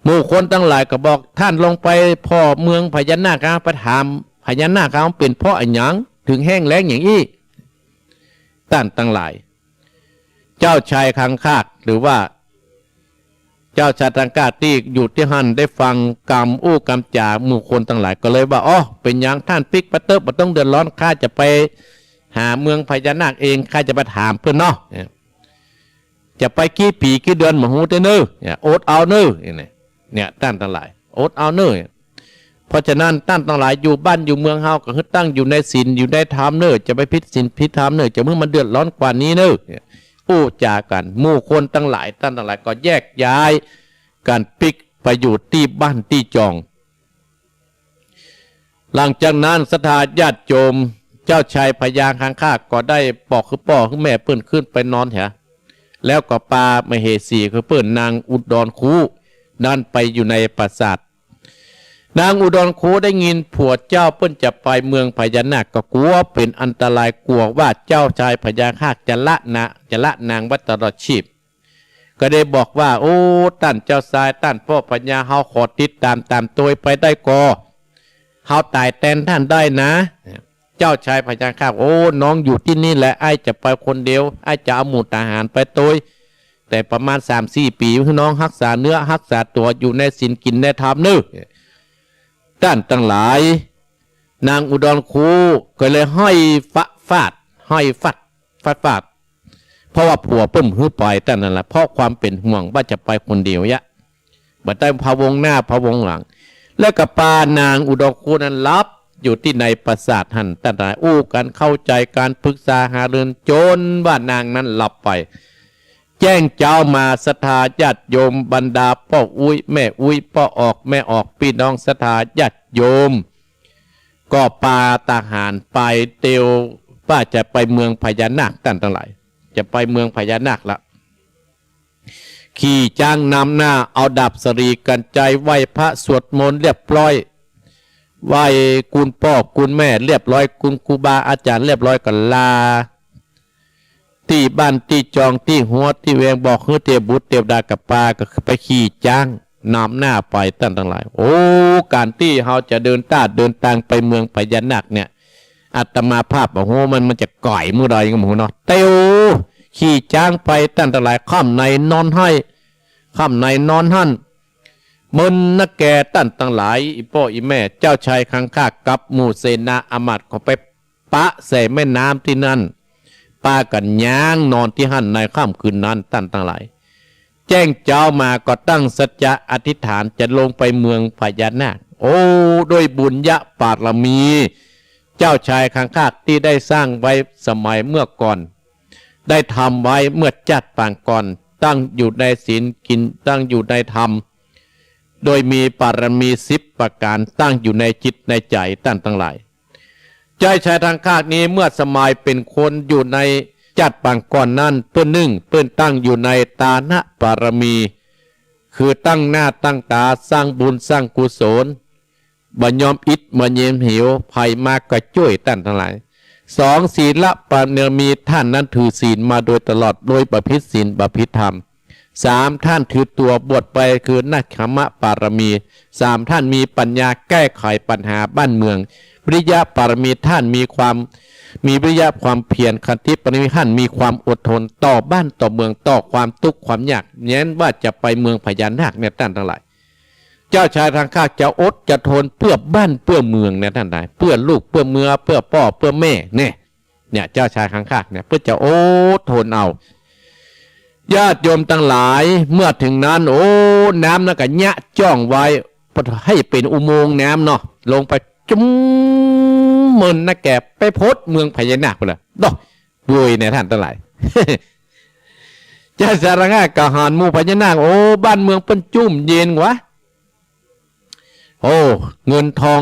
หมู่คนตั้งหลายก็บอกท่านลงไปพ่อเมืองพญานาคไปถามพญานาคเป็นเพราะอันหยังถึงแห้งแล้งอย่างนี้ตั้งหลายเจ้าชายคังคากหรือว่าเจ้าชายคังคากที่อยู่ที่หันได้ฟังกรรมกรรมจ่าหมู่คนตั้งหลายก็เลยว่าอ๋อเป็นอย่างท่านปิกปะเติบบ่ต้องเดือดร้อนข้าจะไปหาเมืองพญานาคเองข้าจะไปถามเพื่อนเนาะจะไปกี่ปีกี่เดือนมาหูเตเนอโอดเอาเนอเนี่ยตั้งหลายอดเอาเนอเพราะฉะนั้นตั้งหลายอยู่บ้านอยู่เมืองเฮาก็คือตั้งอยู่ในศีลอยู่ในธรรมเนอจะไปพิษศีลพิษธรรมเนอจะเมื่อมันเดือดร้อนกว่านี้เนออู้จากันหมู่คนตั้งหลายก็แยกย้ายกันปิกไปอยู่ที่บ้านที่จองหลังจากนั้นศรัทธาญาติโยมเจ้าชายพญาคังคากก็ได้บอกคือพ่อคือแม่เปิ้นขึ้นไปนอนเหรอแล้วก็ปามเหสีคือเปิ้นนางอุดรคูนั่นไปอยู่ในปราสาทนางอุดรคูได้ยินผัวเจ้าเปิ้นจะไปเมืองพญานาคก็กลัวเป็นอันตรายกลัวว่าเจ้าชายพญาคังคากจะละนางวัตรชีพก็ได้บอกว่าโอ้ท่านเจ้าชายท่านพ่อพญาเฮาขอติดตามตัวไปได้ก่อเฮาตายแทนท่านได้นะเจ้าชายพญาคังคากโอ้น้องอยู่ที่นี่แหละไอ้จะไปคนเดียวไอ้จะเอาหมู่ทหารไปตัวแต่ประมาณ 3-4 ปีพี่น้องรักษาเนื้อรักษาตัวอยู่ในศีลกินในธรรมนึกด้านตั้งหลายนางอุดรคูก็เลยห้อยฟาดเพราะว่าผัวปุ่มหื้อปล่อยแต่นั่นแหละเพราะความเป็นห่วงว่าจะไปคนเดียวยะบัดได้พะวงหน้าพะวงหลังแล้วกับปานางอุดรคูนั้นรับอยู่ที่ในปราสาทหันตั้งหลายอู้กันเข้าใจการปรึกษาหารือจนว่านางนั้นหลับไปแจ้งเจ้ามาศรัทธาญาติโยมบรรดาพ่ออุ้ยแม่อุ้ยพ่อออกแม่ออกพี่น้องศรัทธาญาติโยมก็ปาทหารไปเตียวว่าจะไปเมืองพญานาคตั้งหลายจะไปเมืองพญานาคละ ขี่จ้างนำหน้าเอาดับสรีกันใจไหวพระสวดมนต์เรียบร้อยไหวคุณพ่อคุณแม่เรียบร้อยคุณครูบาอาจารย์เรียบร้อยกันลาที่บ้านที่จองที่หัวที่เวงบอกเฮือเตียบุตรเตียบดากับปาก็ไปขี่จ้างนำหน้าไปตั้งหลายโอ้การที่เราจะเดินเดินทางไปเมืองพญานาคเนี่ยอาตมาภาพโอ้โหมันจะก่อยมือใดกันหมูเนาะเตียวขี่จ้างไปตั้งหลายค่ำในนอนให้ค่ำในนอนหั่นมึนนักแก่ตั้งหลายอีพ่ออีแม่เจ้าชายคังคากกับหมู่เสนาอามาตย์ของไปปะใส่แม่น้ำที่นั่นป้ากันย่างนอนที่หั่นในค่ำคืนนั้นตั้งหลายแจ้งเจ้ามาก็ตั้งสัจจะอธิษฐานจะลงไปเมืองพญานาคโอ้ด้วยบุญญะบารมี เจ้าชายคังคากที่ได้สร้างไว้สมัยเมื่อก่อนได้ทำไว้เมื่อจัดปางก่อนตั้งอยู่ในศีลกินตั้งอยู่ในธรรมโดยมีปารมี10ประการตั้งอยู่ในจิตในใจตั้งหลายเจ้าชายคังคากนี้เมื่อสมัยเป็นคนอยู่ในจัดปางก่อนนั้นเพื่อตั้งอยู่ในตานะปารมี คือตั้งหน้าตั้งตาสร้างบุญสร้างกุศลบ่ยอมอิดบ่เยมหิวภัยมากก็ช่วยตั้งทั้งหลาย2ศีลปารมีท่านนั้นถือศีลมาโดยตลอดโดยประพฤติศีลประพฤติธรรม3ท่านถือตัวบวชไปคือนักขมะปารมี3ท่านมีปัญญาแก้ไขปัญหาบ้านเมืองวิริยะปารมีท่านมีวิริยะความเพียรขันติปารมีท่านมีความอดทนต่อบ้านต่อเมืองต่อความทุกข์ความยากเน้นว่าจะไปเมืองพญานาคเนี่ยท่านทั้งหลายเจ้าชายคังคากจะอดจะทนเพื่อบ้านเพื่อเมืองเนี่ยท่านใดเพื่อลูกเพื่อเมืองเพื่อพ่อเพื่อแม่เนี่ยเจ้าชายคังคากเนี่ยเพื่อจะอดทนเอาญาติโยมทั้งหลายเมื่อถึงนั้นโอ้น้ำนั่นก็ยะจ้องไว้ให้เป็นอุโมงค์น้ำเนาะลงไปจุ้มมึนนะแกไปพดเมืองพญานาคไปเลยดอกด้วยเนี่ยท่านทั้งหลาย เจ้าชายคังคากกะหานหมู่พญานาคโอ้บ้านเมืองเป็นจุ่มเย็นวะโอ้เงินทอง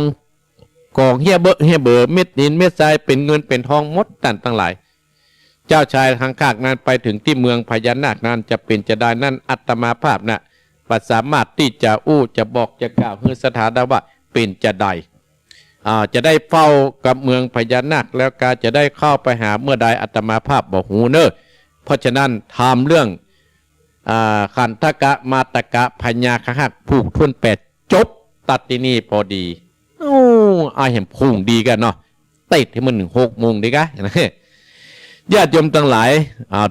กองเฮียเบอเม็ดดินเม็ดทรายเป็นเงินเป็นทองมดตั้งหลายเจ้าชายคังคากนั้นไปถึงที่เมืองพญานาคนั้นจะเป็นจะได้นั่นอัตมาภาพนะปัสสามารถที่จะจะบอกจะกล่าวคือสถานะว่าเป็นจะได้จะได้เฝ้ากับเมืองพญานาคแล้วก็จะได้เข้าไปหาเมื่อใดอัตมาภาพบอกหูเนอเพราะฉะนั้นทำเรื่องขันธกะมาตกะพญาคังคากผูกทุน8จบตัดที่นี่พอดีเห็นพุ่งดีกันเนาะติดให้มัน6 โมงดีกะญาติโยมทั้งหลาย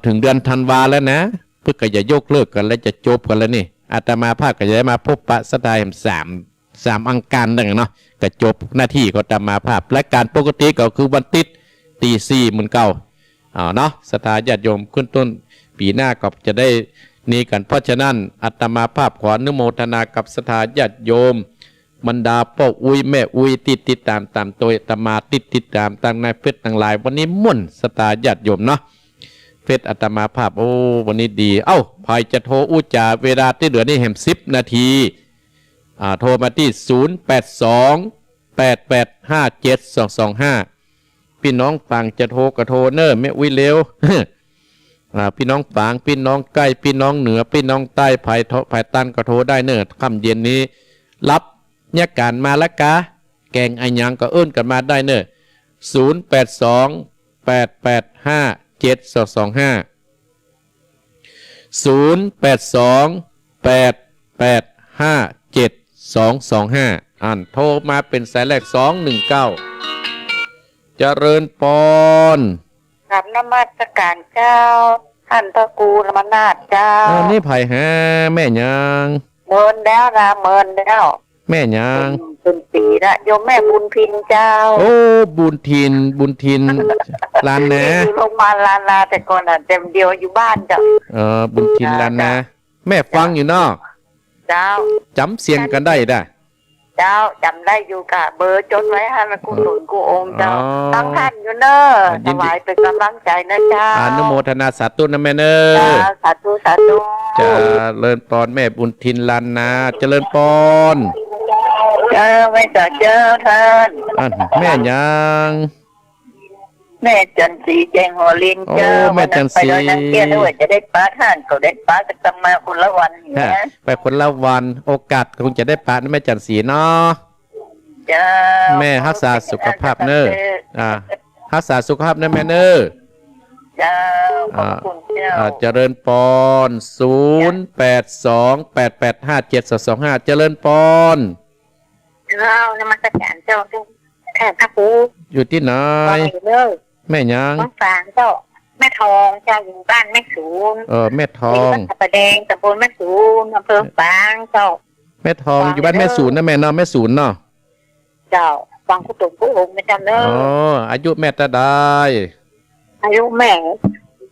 ถึงเดือนธันวาแล้วนะเพื่อก็จะยกเลิกกันแล้วจะจบกันแล้วนี่อาตมาภาพก็จะได้มาพบปะสไตล์3อังคารดังเนาะก็จบหน้าที่ก็อาตมาภาพและการปกติก็คือวันติดตี 4 เหมือนเก่าเนาะสถาญาติโยมขึ้นต้นปีหน้าก็จะได้นี่กันเพราะฉะนั้นอาตมาภาพขออนุโมทนากับสถาญาติโยมบรรดาพ่ออุ้ยแม่อุ้ยติดตามตัวอาตมาติดตามตั้งในเฟซต่างหลายวันนี้ม่วนสถาญาติโยมเนาะเฟซอาตมาภาพโอ้วันนี้ดีภัยจะโทรจาเวลาที่เหลือนี่แห่ง10 นาทีโทรมาที่0828857225พี่น้องฟังจะโทรก็โทรเนอร์ไม่อุ้ยเร็ว พี่น้องฝางพี่น้องใกล้พี่น้องเหนือพี่น้องใต้ภายตันก็โทรได้เนอค่ำเย็นนี้รับเนี่ยการมาละกะแกงไอยังก็เอิ้นกันมาได้เนอ0828857225โทรมาเป็นสายแรก219เจริญปอนกับนมัสการเจ้าท่านพระครูธรรมนาถเจ้านี่ไผ่ฮะแม่ยังเมินแล้วเมินแล้วแม่ยังเป็นปีละโยมแม่บุญทินเจ้าโอ้บุญทินลานนะลงมาลานนาแต่ก่อนเต็มเดียวอยู่บ้านเจ้าบุญทินลานนะแม่ฟังอยู่เนาะเจ้าจำเสียงกันได้เจ้าจำได้อยู่กะเบอร์จดไว้ให้มากุศลกุองค์เจ้าตั้งท่านอยู่เนอะถวายเป็นกำลังใจนะเจ้าอนุโมทนาสาธุนะแม่เนอสาธุจะเริญปอนแม่บุญทินลานนาเจริญปอนเจอไม่เจอเทินแม่ยัง แม่จันสีแจงหัวลินเจ้า โอ้แม่จันสี ไปโดยนังเกี้ยด้วยจะได้ป้าท่านก็ได้ป้าจะกำมาคนละวันอย่าง ฮะ เงี้ย ไปคนละวันโอกาสคงจะได้ปะนะแม่จันสีเนาะ เจ้า แม่รักษาสุขภาพเนอะรักษาสุขภาพนะแม่เนอะ เจ้าขอบคุณเจ้า เจริญปอน0828857225เจริญปอน เจ้านมัสการเจ้าแค่พระครู อยู่ที่ไหน ไปเลย แม่ยัง น้องฟางเจ้าแม่ทองเจ้าอยู่บ้านแม่สูง แม่ทอง ตะประแดงตำบลแม่สูงอำเภอฟางเจ้า แม่ทองอยู่บ้านแม่ศูนย์นะแม่เนาะแม่ศูนย์เนาะ เจ้าฟังผู้ตุ่มผู้องค์ไม่จำเน อ๋ อะ อายุแม่ตาได้ อายุแม่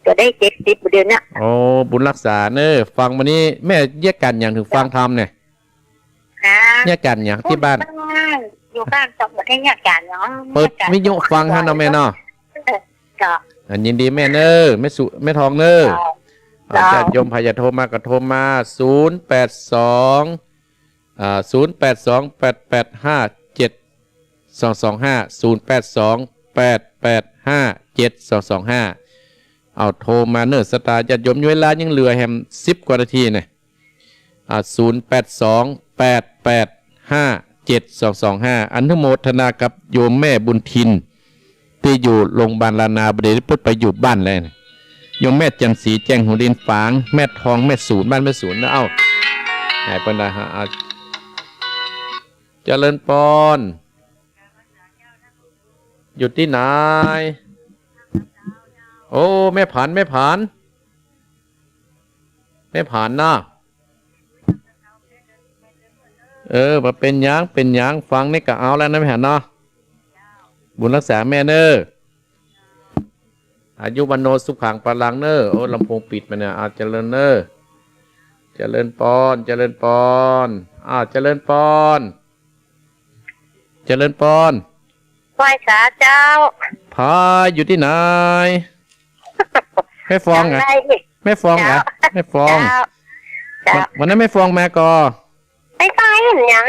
จะได้70เดือนเนี่ย โอ้บุญรักษาเนอะฟังวันนี้แม่แยกกันอย่างถึงฟังทำเนี่ย ค่ะ แยกกันอย่างที่บ้าน อยู่บ้านจบประเทศเนี่ยกันเนาะ เปิดวิทยุฟังฮะเนาะแม่เนาะ เจ้า ยินดีแม่เนอะแม่ทองเนอะ เจ้า ญาติโยมพายาโทรมาก็โทรมาเอาโทรมาเนอะสตาร์ญาติโยมเวลายังเหลือแฮม10 กว่านาทีเนี่ย0828857225อนุโมทนากับโยมแม่บุญทินที่อยู่โรงพยาบาลลานาบดีพุทธไปอยู่บ้านเลยนะโยมแม่จันสีแจ้งหัวดินฝางแม่ทองแม่ศูนย์บ้านแม่ศูนย์นะไหนเป็นไรฮะเจริญปอนอยู่ที่ไหนโอ้แม่ผ่านนะมาเป็นยังฟังนี่ก็เอาแล้วนะแม่เนาะบุญรักษาแม่เนออายุวันโนสุขังปลังเนอโอ้ลำโพงปิดมาเนี่ยเจริญเนอเจริญปอนเจริญปอนไหว้สาเจ้า พาอยู่ที่ไหนแม่ฟองเหรอ จำได้ดิ แม่ฟองเหรอแม่ฟอง เจ้า วันนั้นแม่ฟองมาก็ ไปเห็นยัง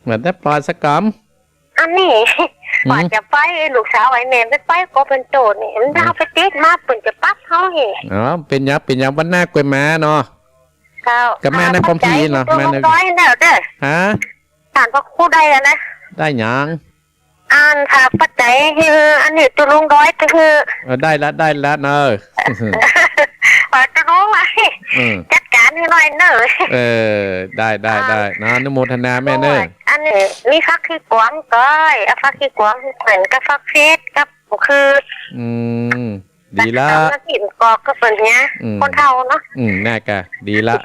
เหมือนได้ปลาสักก อันนี้ก่อนจะไปลูกสาวไอ้แม่ไปก็เป็นโจทย์นี่มันเอาไปติดมาเปิ่นจะปั๊บเขาเห็น เป็นยังวันหน้ากล้วยม้าเนาะ เจ้า กับแม่ในความทีเหรอแม่ แม่ ใน น้อยเด้อเด้อ ฮะ อ่านพระครูได้แล้วนะ ได้ยัง อ่านค่ะปัจจัยคืออันนี้ตัวลุงร้อยก็คือ ได้แล้วเนอะ ตัวลุงไว้ จัดการให้หน่อยเนอะ ได้นะอนุโมทนาแม่เนอะ อันนี้มีฟักขี้กวางก้อยฟักขี้กวางเหมือนกับฟักเพชรกับคือดีละ แล้วกินกอกก็เป็นเนี้ยคนเท่าเนาะ แน่กะดีละ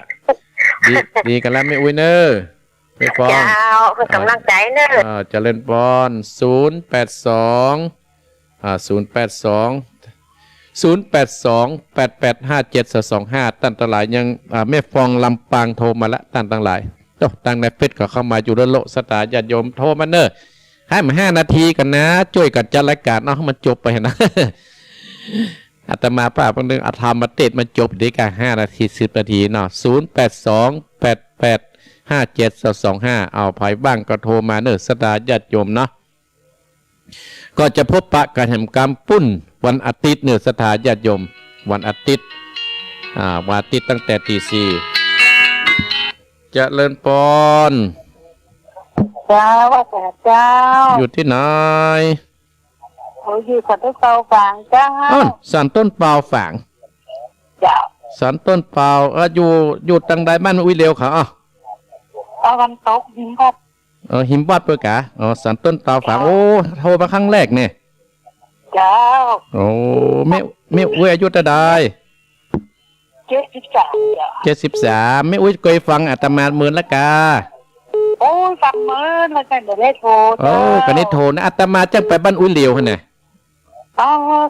ดีกันแล้วไม่อุ้ยเนอะไปฟ้อง ยาวเป็นกำลังใจเนอะ เจริญปอน0828857225ตั้งต่างหลายยังแม่ฟองลำปางโทรมาละตั้งหลายตั้งในเฟซก็เข้ามาอยู่ระโลสตาญาติโยมโทรมาเนอะให้มา5 นาทีกันนะช่วยกันจัดรายการเนาะให้มันจบไปนะ อาตมาป้าบางนึงอาธรรมมาเตะมาจบดีกัน5 นาที10 นาทีเนาะ0828857225เอาภายบ้างก็โทรมาเนอะสตาญาติโยมเนาะก็จะพบปะกันแห่งกรรมปุ้นวันอาทิตย์เนอะสถาญาติโยมวันอาทิตย์วันอาทิตย์ตั้งแต่ตี 4เจริญปอน เจ้าว่าแต่เจ้า อยู่ที่ไหน เขาอยู่สันติเตาฟางเจ้า สันต้นเปล่าฝาง เจ้า สันต้นเปล่าอยู่ตังใดบ้านวิเลวเขาตะวันตกหิมบัด หิมบัดเปกะสันต้นเปล่าฝางโอ้โทรมาครั้งแรกเนี่ย เจ้า โอ้ไม่อุ้ยอายุเท่าใด 73ไม่อุ้ยเคยฟังอาตมาหมื่นละกา โอ้ยฟังเมินแล้วกันเดี๋ยวได้โทร กันนี่โทรนะอาตมาจังไปบ้านอุ้ยเหลียวฮะเนี่ย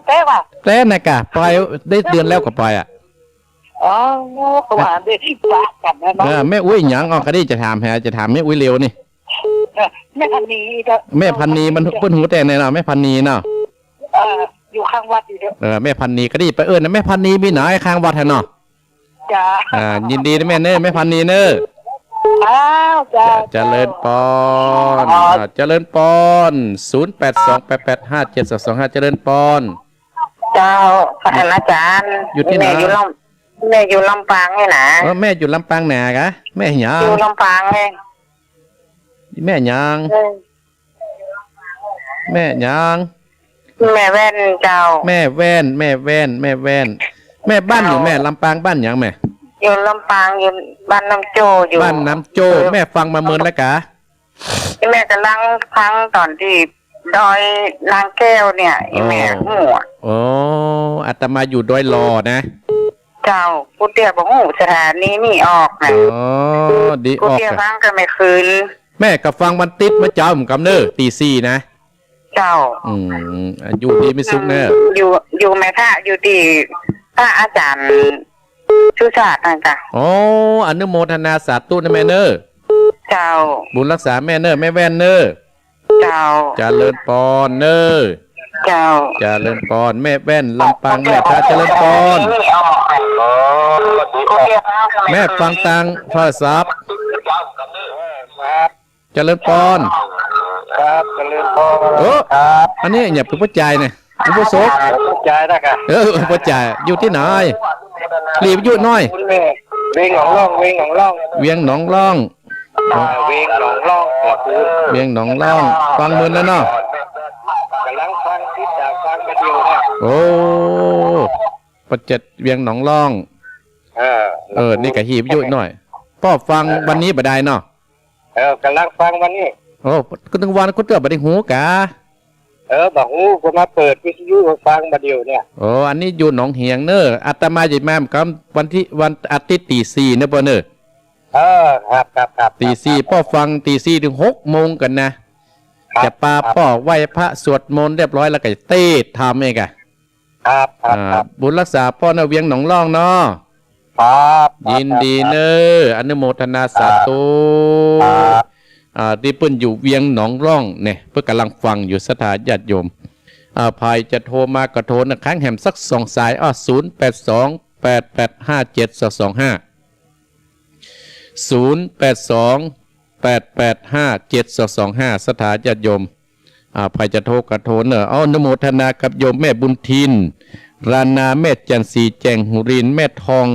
แก้ว่ะ แต่นะกะปล่อยได้เดือนแล้วก็ปล่อยก็ว่าได้ที่ปากกันนะเนาะ แม่อุ้ยหยังกันนี่จะถามแม่อุ้ยเหลียวนี่ แม่พันนี แม่พันนีมันเพิ่นหูแต่เนาะแม่พันนีเนาะ อยู่ข้างวัดอยู่เด้อ แม่พันนีก็ดีไปนะแม่พันนีมีไหนข้างวัดฮะเนาะ จ้า ยินดีนะแม่เนอะแม่พันนีเนอะ จ้า เจริญปอน0828857225เจริญปอน เจ้าพระอาจารย์ อยู่ที่ไหน แม่อยู่ลำปางไงนะ แม่อยู่ลำปางแหนกะแม่หยัง อยู่ลำปางไง แม่หยังแม่หยัง แม่แว่นเจ้า แม่แว่นแม่แว่นแม่แว่นแม่บ้านอยู่แม่ลำปางบ้านหยังแม่ อยู่ลำปางอยู่บ้านน้ำโจอยู่ บ้านน้ำโจแม่ฟังมาเมินแล้วกะ แม่กำลังพังตอนที่ดอยนางแก้วเนี่ยแม่หัว โอ้อาตมาอยู่ดอยรอนะ เจ้าผู้เตี้ยบอกหูสถานีนี่ออกนะ อ๋อดีอ ผู้ อก เตี้ย อะ พังก็ไม่คืน แม่กับฟังวันติดมาเจ้าผมกำเนอตีสี่นะ เจ้า อยู่ดีไม่สุกเนอ อยู่แม่ท่าอยู่ที่พระอาจารย์ชุศาสตร์นั่นจ้ะ อ๋ออนุโมทนาสาธุนะแม่เนอ เจ้า บุญรักษาแม่เนอแม่แว่นเนอ เจ้า เจริญปอนเนอ เจ้า เจริญปอนแม่แว่นลำปางแม่พระเจริญปอน นี่ออกผู้เตี้ยพังก็ไม่ แม่ คืน ฟังตังโทรศัพท์เจริญปอน ครับเจริญพร โอ้ ครับ อันนี้อย่าเป็นผู้ใจเนี่ยเป็นผู้โศก ใจนะครับ ผู้ใจอยู่ที่ไหนรีบอยู่หน่อย เวงหนองล่องเวงหนองล่อง เวียงหนองล่อง เวงหนองล่อง เวียงหนองล่อง ฟังมือแล้วเนาะ กำลังฟังที่จากฟังมาเดียวเนี่ย โอ้ประเจ็ดเวียงหนองล่อง นี่ก็หีบอยู่หน่อยพ่อฟังวันนี้บ่ได้เนาะ กำลังฟังวันนี้ โอ้ก็ตั้งวันก็เกิดบ่ได้หูกะ บอกหูก็มาเปิดวิทยุฟังมาเดียวเนี่ย โอ้อันนี้อยู่หนองเหียงเนออาตมาจะมากับวันอาทิตย์ตีสี่เนอะพ่อเนอ ครับ ตีสี่พ่อฟังตีสี่ถึง6 โมงกันนะจะปาพ่อไหว้พระสวดมนต์เรียบร้อยแล้วก็เต้ทำเองอะ ครับ บุญรักษาพ่อเนอเวียงหนองล่องเนาะ ครับ ยินดีเนออนุโมทนาสาธุที่เปิ้นอยู่เวียงหนองร่องเนี่ยเพื่อกำลังฟังอยู่สถานญาติโยมภายจะโทรมาก็โทรนะครั้งแหมสัก2 สาย082-885-7225 สถานญาติโยมภายจะโทรก็โทรเนอะอนุโมทนากับโยมแม่บุญทินรานาแม่จันทรีแจงหุรินแม่ทอง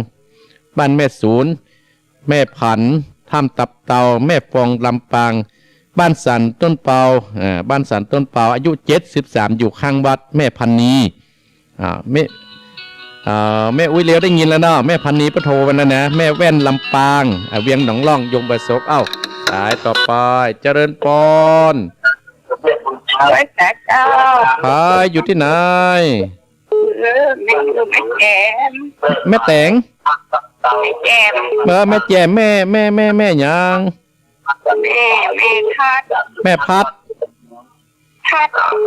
บ้านแม่ศูนย์แม่ผันถ้ำตับเตาแม่ฟองลำปางบ้านสันต้นเปาบ้านสันต้นเปาอายุ73อยู่ข้างวัดแม่พันนีแม่อุ้ยเลี้ยวได้ยินแล้วเนาะแม่พันนีปโทวันนั้นนะแม่แว่นลำปางเวียงหนองล่องยงประสบสายต่อไปเจริญปอนพายอยู่ที่ไหนแม่แตงแม่แจมแม่ยังแม่พัด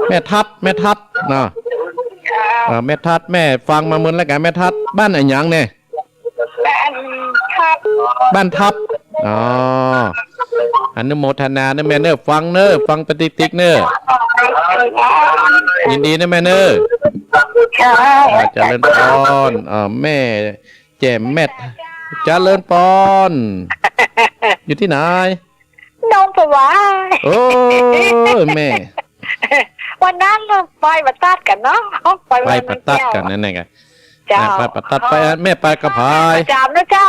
แม่ทัดนะแม่ทัดแม่ฟังมาเมือนแล้วกันแม่ทัดบ้านไหนยังเนี่ยบ้านทับอนุโมทนานะแม่เนอฟังเนอฟังปฏิทิกเนอยินดีนะแม่เนอเจริญปอนแม่แจ่มแม่เจริญปอนอยู่ที่ไหนน้องสวาย โอ้แม่วันนั้นเราไปประตัดกันเนาะไปประตัดกันนั่นไงไปประตัดไปแม่ไปกระพายจามนะเจ้า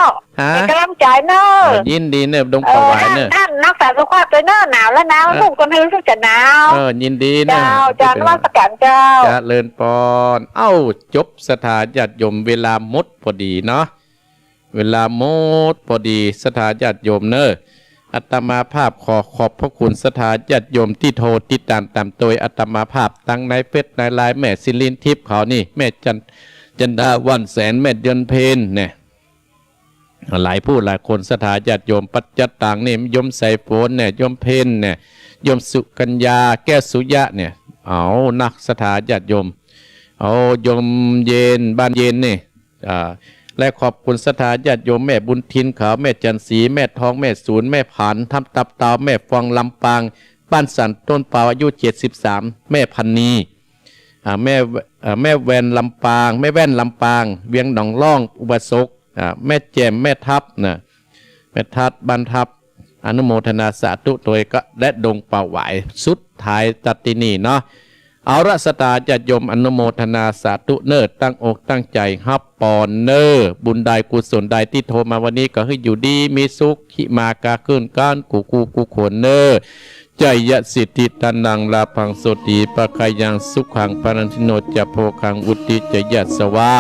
เป็นกำลังใจเนอะยินดีเนอะดงประวายเนอะท่านนักษาสุขภาพตัวเนอะหนาวแล้วหนาวลูกคนให้รู้สึกจะหนาวยินดีเนอะเจ้าว่าประกันเจ้าจะเลินปอนจบสถานญาติโยมเวลาหมดพอดีเนาะเวลาหมดพอดีสถานญาติโยมเนอะอาตมาภาพขอบพระคุณสถานญาติโยมที่โทรติดตามโดยอาตมาภาพตั้งในเฟซในไลน์แม่ศิลินทิพย์เขานี่แม่จันดาวันแสนแม่เดือนเพนเนี่ยหลายผู้หลายคนสถานญาติโยมปัจจตังเนี่ยยมใส่โฟนเนี่ยยมเพนเนี่ยยมสุกัญญาแก้สุยะเนี่ยนักสถานญาติโยมยมเย็นบ้านเย็นนี่และขอบคุณสถานญาติโยมแม่บุญทินเขาแม่จันสีแม่ทองแม่ศูนย์แม่ผันทำตับเตาแม่ฟองลำปางบ้านสันต้นเปาอายุ73แม่พันนีแม่แว่นลำปางแม่แว่นลำปางเวียงหนองล่องอุบสกแม่แจ่มแม่ทับนะแม่ทัดบ้านทับอนุโมทนาสาธุโดยก็และดงเป่าไหวสุดท้ายตัดตินีเนาะ เอาละสตาญาติโยมอนุโมทนาสาธุเนอร์ตั้งอกตั้งใจฮับปอนเนอร์บุญใดกุศลใดที่โทรมาวันนี้ก็ให้อยู่ดีมีสุขขิมากาขึ้นก้านกูขนเนอร์ใจยะสิทธิตันนังลาพังโสติปะคายังสุขังปานันทิโนจะโพคังอุติจยัสสวา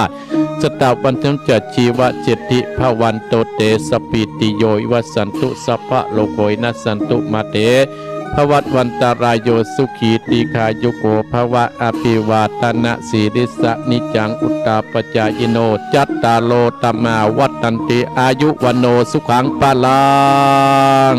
สตาวันทั้งจัดชีวะเจติภวันโตเตสปิติโยวัสันตุสัพพะโลโกยนัสสันตุมาเตภวัตวันตารายโยสุขีติคายุโกภวะอภิวาตนะสีริสะนิจังอุตตาปจายโนจัตตาโลตมาวัตตันติอายุวันโนสุขังปะลัง